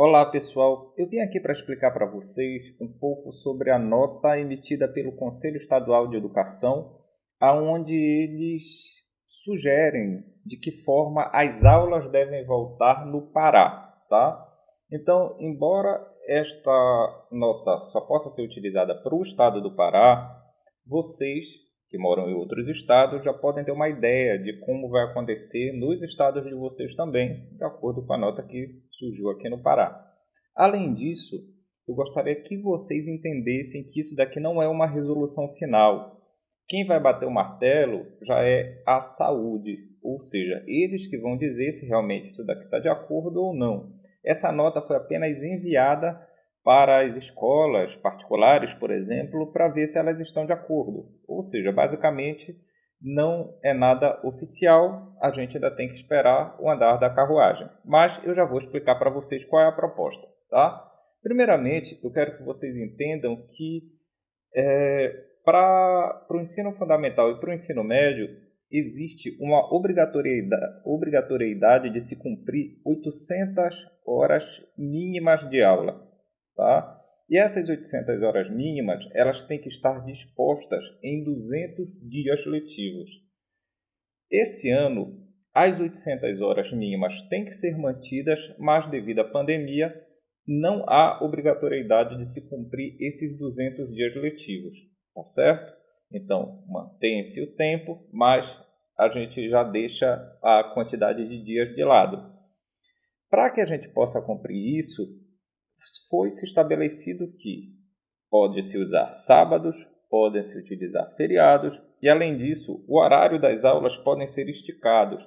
Olá pessoal, eu vim aqui para explicar para vocês um pouco sobre a nota emitida pelo Conselho Estadual de Educação, aonde eles sugerem de que forma as aulas devem voltar no Pará, tá? Então, embora esta nota só possa ser utilizada para o estado do Pará, vocês que moram em outros estados já podem ter uma ideia de como vai acontecer nos estados de vocês também, de acordo com a nota que surgiu aqui no Pará. Além disso, eu gostaria que vocês entendessem que isso daqui não é uma resolução final. Quem vai bater o martelo já é a saúde, ou seja, eles que vão dizer se realmente isso daqui está de acordo ou não. Essa nota foi apenas enviada para as escolas particulares, por exemplo, para ver se elas estão de acordo. Ou seja, basicamente não é nada oficial, a gente ainda tem que esperar o andar da carruagem. Mas eu já vou explicar para vocês qual é a proposta, tá? Primeiramente, eu quero que vocês entendam que para o ensino fundamental e para o ensino médio, existe uma obrigatoriedade de se cumprir 800 horas mínimas de aula. Tá? E essas 800 horas mínimas, elas têm que estar dispostas em 200 dias letivos. Esse ano, as 800 horas mínimas têm que ser mantidas, mas devido à pandemia, não há obrigatoriedade de se cumprir esses 200 dias letivos, tá certo? Então, mantém-se o tempo, mas a gente já deixa a quantidade de dias de lado. Para que a gente possa cumprir isso, foi-se estabelecido que pode-se usar sábados, podem-se utilizar feriados e, além disso, o horário das aulas podem ser esticados.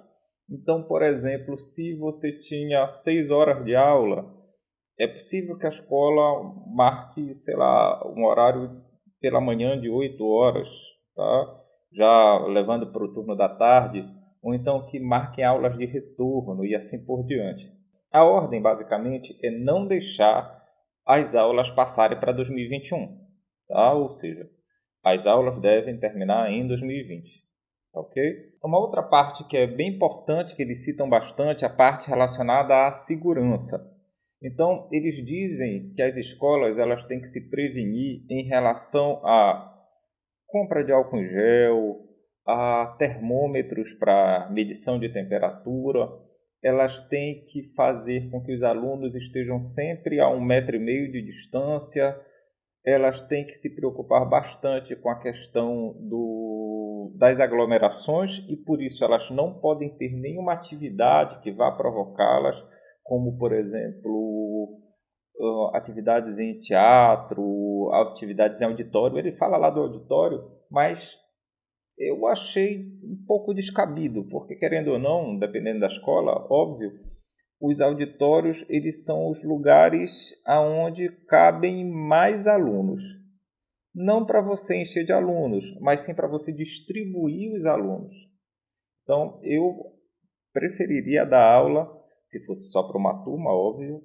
Então, por exemplo, se você tinha 6 horas de aula, é possível que a escola marque, sei lá, um horário pela manhã de 8 horas, tá? Já levando para o turno da tarde, ou então que marquem aulas de retorno e assim por diante. A ordem, basicamente, é não deixar as aulas passarem para 2021, tá? Ou seja, as aulas devem terminar em 2020, ok? Uma outra parte que é bem importante, que eles citam bastante, é a parte relacionada à segurança. Então, eles dizem que as escolas elas têm que se prevenir em relação à compra de álcool em gel, a termômetros para medição de temperatura. Elas têm que fazer com que os alunos estejam sempre a 1,5 metro de distância. Elas têm que se preocupar bastante com a questão das aglomerações e, por isso, elas não podem ter nenhuma atividade que vá provocá-las, como, por exemplo, atividades em teatro, atividades em auditório. Ele fala lá do auditório, mas eu achei um pouco descabido, porque querendo ou não, dependendo da escola, óbvio, os auditórios eles são os lugares aonde cabem mais alunos. Não para você encher de alunos, mas sim para você distribuir os alunos. Então, eu preferiria dar aula, se fosse só para uma turma, óbvio,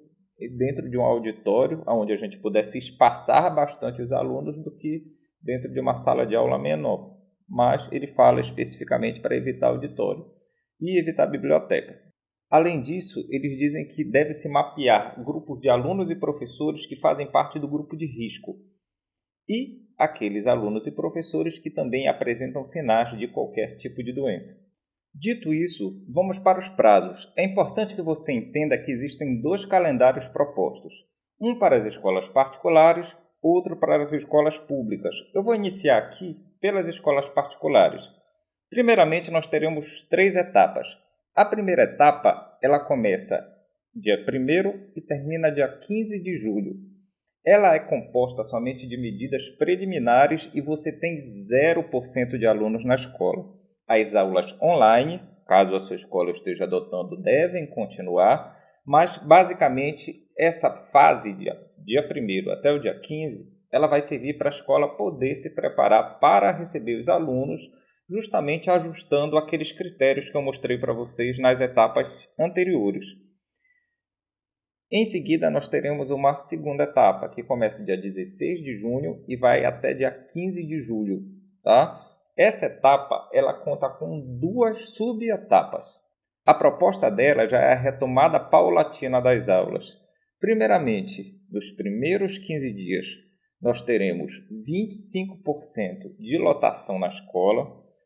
dentro de um auditório, onde a gente pudesse espaçar bastante os alunos, do que dentro de uma sala de aula menor. Mas ele fala especificamente para evitar auditório e evitar biblioteca. Além disso, eles dizem que deve-se mapear grupos de alunos e professores que fazem parte do grupo de risco e aqueles alunos e professores que também apresentam sinais de qualquer tipo de doença. Dito isso, vamos para os prazos. É importante que você entenda que existem 2 calendários propostos. Um para as escolas particulares, outro para as escolas públicas. Eu vou iniciar aqui pelas escolas particulares. Primeiramente, nós teremos 3 etapas. A primeira etapa, ela começa dia 1º e termina dia 15 de julho. Ela é composta somente de medidas preliminares e você tem 0% de alunos na escola. As aulas online, caso a sua escola esteja adotando, devem continuar, mas basicamente essa fase, dia 1º até o dia 15, ela vai servir para a escola poder se preparar para receber os alunos, justamente ajustando aqueles critérios que eu mostrei para vocês nas etapas anteriores. Em seguida, nós teremos uma segunda etapa, que começa dia 16 de junho e vai até dia 15 de julho. Tá? Essa etapa ela conta com 2 subetapas. A proposta dela já é a retomada paulatina das aulas. Primeiramente, nos primeiros 15 dias, nós teremos 25% de lotação na escola,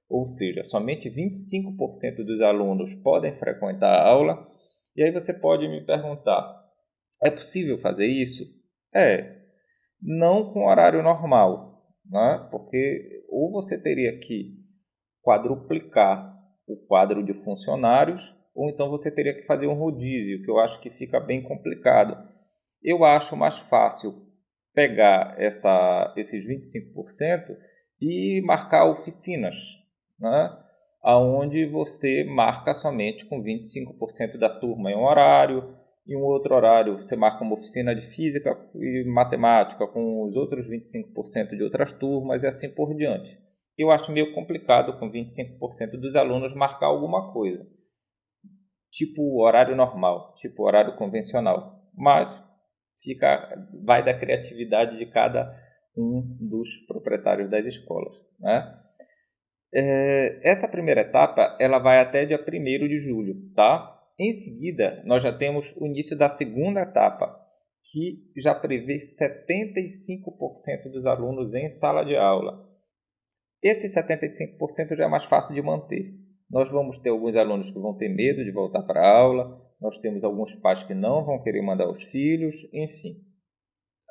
ou seja, somente 25% dos alunos podem frequentar a aula. E aí você pode me perguntar, é possível fazer isso? Não com horário normal, né? Porque ou você teria que quadruplicar o quadro de funcionários, ou então você teria que fazer um rodízio, que eu acho que fica bem complicado. Eu acho mais fácil pegar esses 25% e marcar oficinas, né? Onde você marca somente com 25% da turma em um horário, e um outro horário você marca uma oficina de física e matemática com os outros 25% de outras turmas e assim por diante. Eu acho meio complicado com 25% dos alunos marcar alguma coisa, tipo horário normal, tipo horário convencional, mas vai da criatividade de cada um dos proprietários das escolas, né? Essa primeira etapa ela vai até dia 1º de julho, tá? Em seguida, nós já temos o início da segunda etapa, que já prevê 75% dos alunos em sala de aula. Esse 75% já é mais fácil de manter. Nós vamos ter alguns alunos que vão ter medo de voltar para a aula, nós temos alguns pais que não vão querer mandar os filhos, enfim,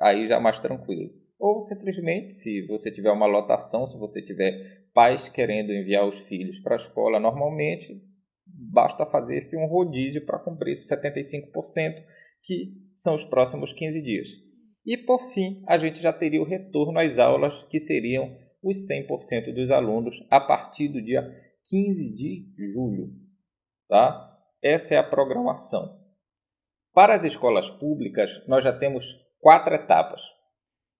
aí já é mais tranquilo. Ou simplesmente, se você tiver uma lotação, se você tiver pais querendo enviar os filhos para a escola normalmente, basta fazer um rodízio para cumprir esses 75%, que são os próximos 15 dias. E, por fim, a gente já teria o retorno às aulas, que seriam os 100% dos alunos a partir do dia 15 de julho. Tá? Essa é a programação. Para as escolas públicas, nós já temos 4 etapas.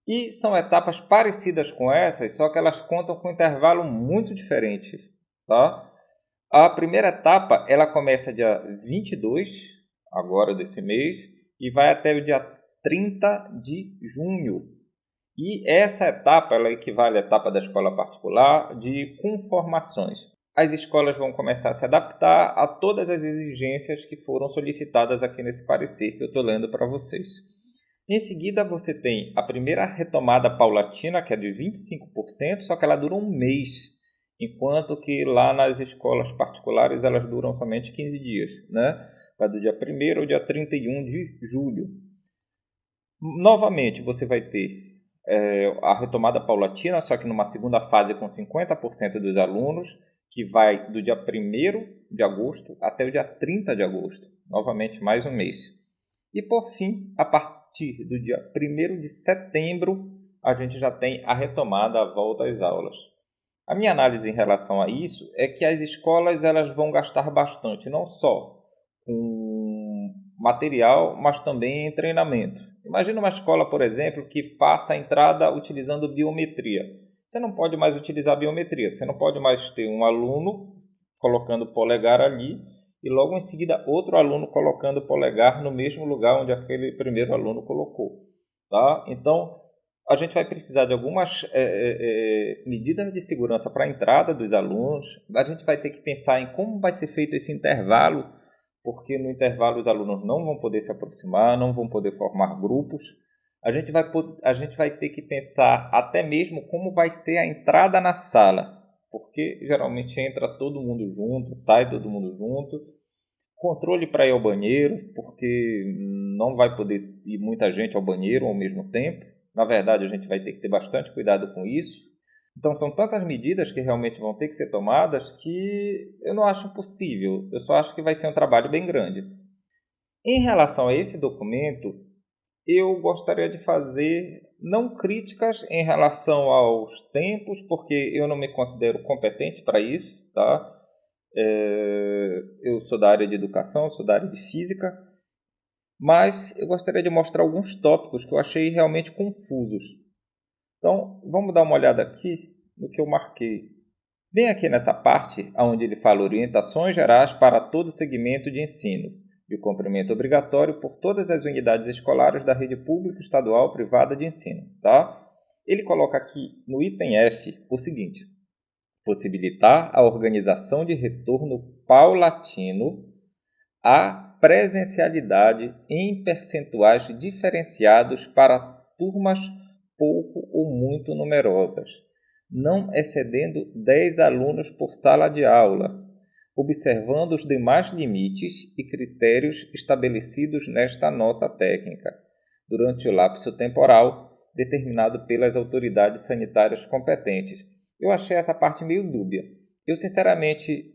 E são etapas parecidas com essas, só que elas contam com um intervalo muito diferente. Tá? A primeira etapa ela começa dia 22, agora desse mês, e vai até o dia 30 de junho. E essa etapa ela equivale à etapa da escola particular de conformações. As escolas vão começar a se adaptar a todas as exigências que foram solicitadas aqui nesse parecer que eu estou lendo para vocês. Em seguida, você tem a primeira retomada paulatina, que é de 25%, só que ela dura um mês, enquanto que lá nas escolas particulares elas duram somente 15 dias, né? Vai do dia 1º ao dia 31 de julho. Novamente, você vai ter a retomada paulatina, só que numa segunda fase com 50% dos alunos, que vai do dia 1º de agosto até o dia 30 de agosto. Novamente, mais um mês. E, por fim, a partir do dia 1º de setembro, a gente já tem a retomada, a volta às aulas. A minha análise em relação a isso é que as escolas elas vão gastar bastante, não só com material, mas também em treinamento. Imagina uma escola, por exemplo, que faça a entrada utilizando biometria. Você não pode mais utilizar biometria, você não pode mais ter um aluno colocando o polegar ali e logo em seguida outro aluno colocando o polegar no mesmo lugar onde aquele primeiro aluno colocou. Tá? Então, a gente vai precisar de algumas medidas de segurança para a entrada dos alunos. A gente vai ter que pensar em como vai ser feito esse intervalo, porque no intervalo os alunos não vão poder se aproximar, não vão poder formar grupos. A gente vai ter que pensar até mesmo como vai ser a entrada na sala, porque geralmente entra todo mundo junto, sai todo mundo junto. Controle para ir ao banheiro, porque não vai poder ir muita gente ao banheiro ao mesmo tempo. Na verdade, a gente vai ter que ter bastante cuidado com isso. Então, são tantas medidas que realmente vão ter que ser tomadas que eu não acho possível. Eu só acho que vai ser um trabalho bem grande. Em relação a esse documento, eu gostaria de fazer não críticas em relação aos tempos, porque eu não me considero competente para isso, tá? Eu sou da área de educação, sou da área de física, mas eu gostaria de mostrar alguns tópicos que eu achei realmente confusos. Então, vamos dar uma olhada aqui no que eu marquei. Bem aqui nessa parte, onde ele fala orientações gerais para todo segmento de ensino, de cumprimento obrigatório por todas as unidades escolares da rede pública, estadual, privada de ensino. Tá? Ele coloca aqui no item F o seguinte: possibilitar a organização de retorno paulatino à presencialidade em percentuais diferenciados para turmas pouco ou muito numerosas, não excedendo 10 alunos por sala de aula, observando os demais limites e critérios estabelecidos nesta nota técnica, durante o lapso temporal determinado pelas autoridades sanitárias competentes. Eu achei essa parte meio dúbia. Eu, sinceramente,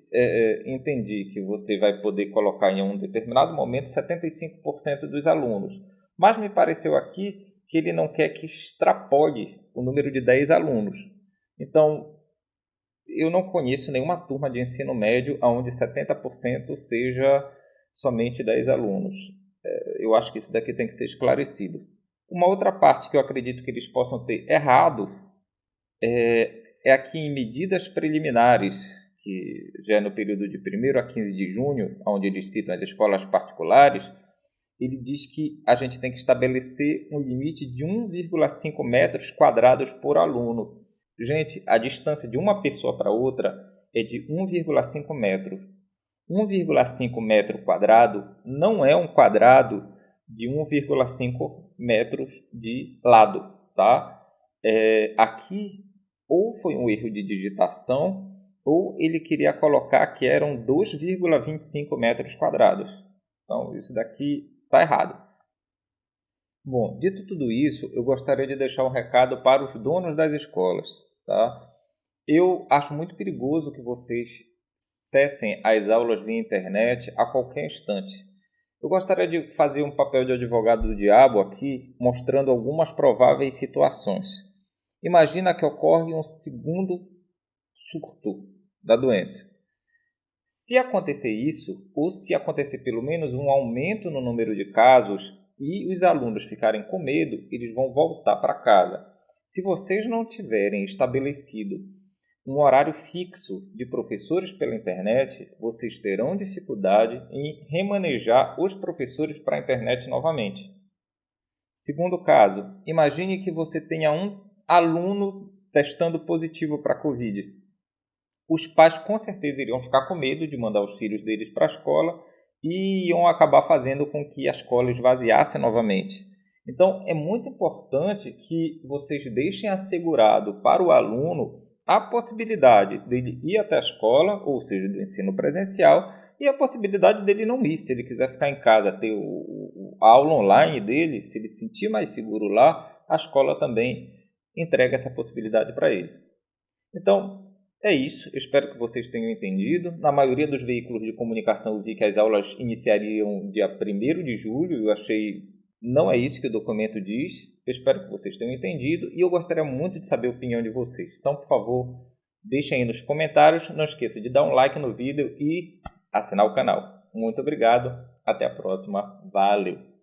entendi que você vai poder colocar em um determinado momento 75% dos alunos, mas me pareceu aqui que ele não quer que extrapole o número de 10 alunos. Então, eu não conheço nenhuma turma de ensino médio onde 70% seja somente 10 alunos. Eu acho que isso daqui tem que ser esclarecido. Uma outra parte que eu acredito que eles possam ter errado é aqui em medidas preliminares, que já é no período de 1º a 15 de junho, onde eles citam as escolas particulares. Ele diz que a gente tem que estabelecer um limite de 1,5 metros quadrados por aluno. Gente, a distância de uma pessoa para outra é de 1,5 metros. 1,5 metro quadrado não é um quadrado de 1,5 metros de lado, tá? Aqui ou foi um erro de digitação ou ele queria colocar que eram 2,25 metros quadrados. Então, isso daqui está errado. Bom, dito tudo isso, eu gostaria de deixar um recado para os donos das escolas, tá? Eu acho muito perigoso que vocês cessem as aulas via internet a qualquer instante. Eu gostaria de fazer um papel de advogado do diabo aqui, mostrando algumas prováveis situações. Imagina que ocorre um segundo surto da doença. Se acontecer isso, ou se acontecer pelo menos um aumento no número de casos e os alunos ficarem com medo, eles vão voltar para casa. Se vocês não tiverem estabelecido um horário fixo de professores pela internet, vocês terão dificuldade em remanejar os professores para a internet novamente. Segundo caso, imagine que você tenha um aluno testando positivo para a Covid. Os pais com certeza iriam ficar com medo de mandar os filhos deles para a escola e iam acabar fazendo com que a escola esvaziasse novamente. Então, é muito importante que vocês deixem assegurado para o aluno a possibilidade dele ir até a escola, ou seja, do ensino presencial, e a possibilidade dele não ir. Se ele quiser ficar em casa, ter a aula online dele, se ele se sentir mais seguro lá, a escola também entrega essa possibilidade para ele. Então, é isso. Eu espero que vocês tenham entendido. Na maioria dos veículos de comunicação eu vi que as aulas iniciariam dia 1º de julho. Eu achei... Não é isso que o documento diz. Eu espero que vocês tenham entendido e eu gostaria muito de saber a opinião de vocês. Então, por favor, deixem aí nos comentários. Não esqueça de dar um like no vídeo e assinar o canal. Muito obrigado. Até a próxima. Valeu!